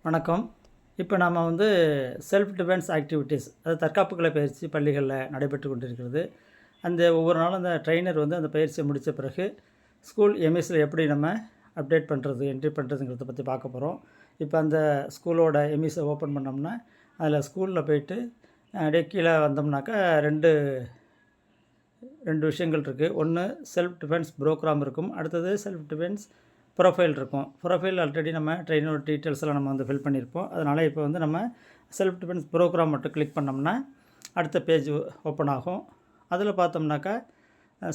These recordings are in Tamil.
வணக்கம். இப்போ நாம் செல்ஃப் டிஃபென்ஸ் ஆக்டிவிட்டீஸ், அது தற்காப்பு கலை பயிற்சி பள்ளிகளில் நடைபெற்று கொண்டிருக்கிறது. அந்த ஒவ்வொரு நாளும் அந்த ட்ரெய்னர் அந்த பயிற்சியை முடித்த பிறகு ஸ்கூல் எம்இஸில் எப்படி நம்ம அப்டேட் பண்ணுறது, என்ட்ரி பண்ணுறதுங்கிறத பற்றி பார்க்க போகிறோம். இப்போ அந்த ஸ்கூலோட எம்இஸை ஓப்பன் பண்ணோம்னா அதில் ஸ்கூலில் போய்ட்டு அப்படியே கீழே வந்தோம்னாக்கா ரெண்டு விஷயங்கள் இருக்குது. ஒன்று செல்ஃப் டிஃபென்ஸ் ப்ரோக்ராம் இருக்கும், அடுத்தது செல்ஃப் டிஃபென்ஸ் ப்ரொஃபைல் இருக்கும். ப்ரொஃபைல் ஆல்ரெடி நம்ம ட்ரெயினோட டீட்டெயில்ஸ்லாம் நம்ம ஃபில் பண்ணியிருப்போம். அதனால் இப்போ நம்ம செல்ஃப் டிஃபென்ஸ் ப்ரோக்ராம் மட்டும் கிளிக் பண்ணோம்னா அடுத்த பேஜ் ஓப்பன் ஆகும். அதில் பார்த்தோம்னாக்கா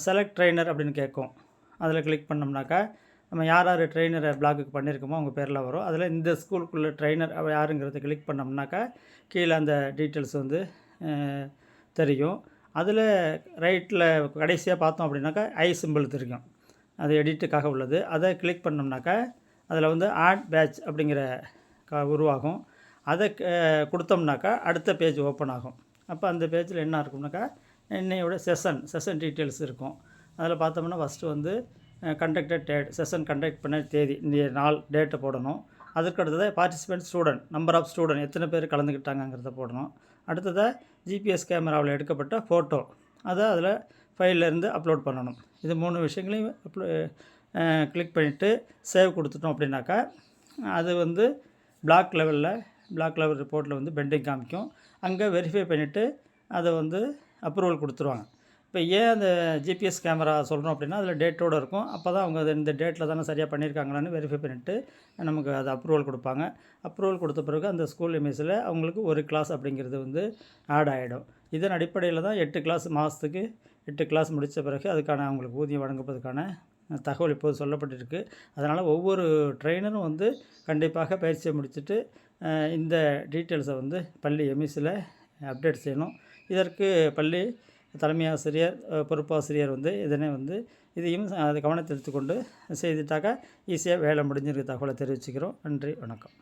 செலக்ட் ட்ரெயினர் அப்படின்னு கேட்கும். அதில் கிளிக் பண்ணோம்னாக்கா நம்ம யார் ட்ரெயினரை பிளாக்குக்கு பண்ணியிருக்கோமோ அவங்க பேரில் வரும். அதில் இந்த ஸ்கூலுக்குள்ளே ட்ரெயினர் யாருங்கிறத கிளிக் பண்ணோம்னாக்கா கீழே அந்த டீட்டெயில்ஸ் தெரியும். அதில் ரைட்டில் கடைசியாக பார்த்தோம் அப்படின்னாக்கா ஐ சிம்பிள் தெரியும், அது எடிட்டுக்காக உள்ளது. அதை கிளிக் பண்ணோம்னாக்கா அதில் ஆட் பேட்ச் அப்படிங்கிற உருவாகும். அதை கொடுத்தோம்னாக்கா அடுத்த பேஜ் ஓப்பன் ஆகும். அப்போ அந்த பேஜில் என்ன இருக்கும்னாக்கா இன்னையோட செஷன் டீட்டெயில்ஸ் இருக்கும். அதில் பார்த்தோம்னா first conducted date, session conduct பண்ண தேதி, இந்த நாள் டேட்டை போடணும். அதுக்கு அடுத்தது participant student, number of student, எத்தனை பேர் கலந்துக்கிட்டாங்கிறத போடணும். அடுத்ததாக ஜிபிஎஸ் கேமராவில் எடுக்கப்பட்ட ஃபோட்டோ, அதை அதில் ஃபைல்லேருந்து அப்லோட் பண்ணணும். இது 3 விஷயங்களையும் கிளிக் பண்ணிவிட்டு சேவ் கொடுத்துட்டோம் அப்படின்னாக்கா அது பிளாக் லெவல் ரிப்போர்ட்டில் பெண்டிங் காமிக்கும். அங்கே வெரிஃபை பண்ணிவிட்டு அதை அப்ரூவல் கொடுத்துருவாங்க. இப்போ ஏன் அந்த ஜிபிஎஸ் கேமரா சொல்கிறோம் அப்படின்னா அதில் டேட்டோடு இருக்கும். அப்போ தான் அவங்க இந்த டேட்டில் தானே சரியாக பண்ணியிருக்காங்களான்னு வெரிஃபை பண்ணிவிட்டு நமக்கு அது அப்ரூவல் கொடுப்பாங்க. அப்ரூவல் கொடுத்த பிறகு அந்த ஸ்கூல் எம்இஸில் அவங்களுக்கு ஒரு கிளாஸ் அப்படிங்கிறது ஆட் ஆகிடும். இதன் அடிப்படையில் தான் 8 கிளாஸ், மாதத்துக்கு 8 கிளாஸ் முடித்த பிறகு அதுக்கான அவங்களுக்கு ஊதியம் வழங்குவதற்கான தகவல் இப்போது சொல்லப்பட்டிருக்கு. அதனால் ஒவ்வொரு ட்ரெயினரும் கண்டிப்பாக பயிற்சியை முடிச்சுட்டு இந்த டீட்டெயில்ஸை பள்ளி எம்இஸில் அப்டேட் செய்யணும். இதற்கு பள்ளி தலைமை ஆசிரியர், பொறுப்பாசிரியர் இதனை இதையும் அதை கவனத்தில் எடுத்துக்கொண்டு செய்துட்டாக்கா ஈஸியாக வேலை முடிஞ்சிருக்க தகவலை தெரிவிச்சுக்கிறோம். நன்றி, வணக்கம்.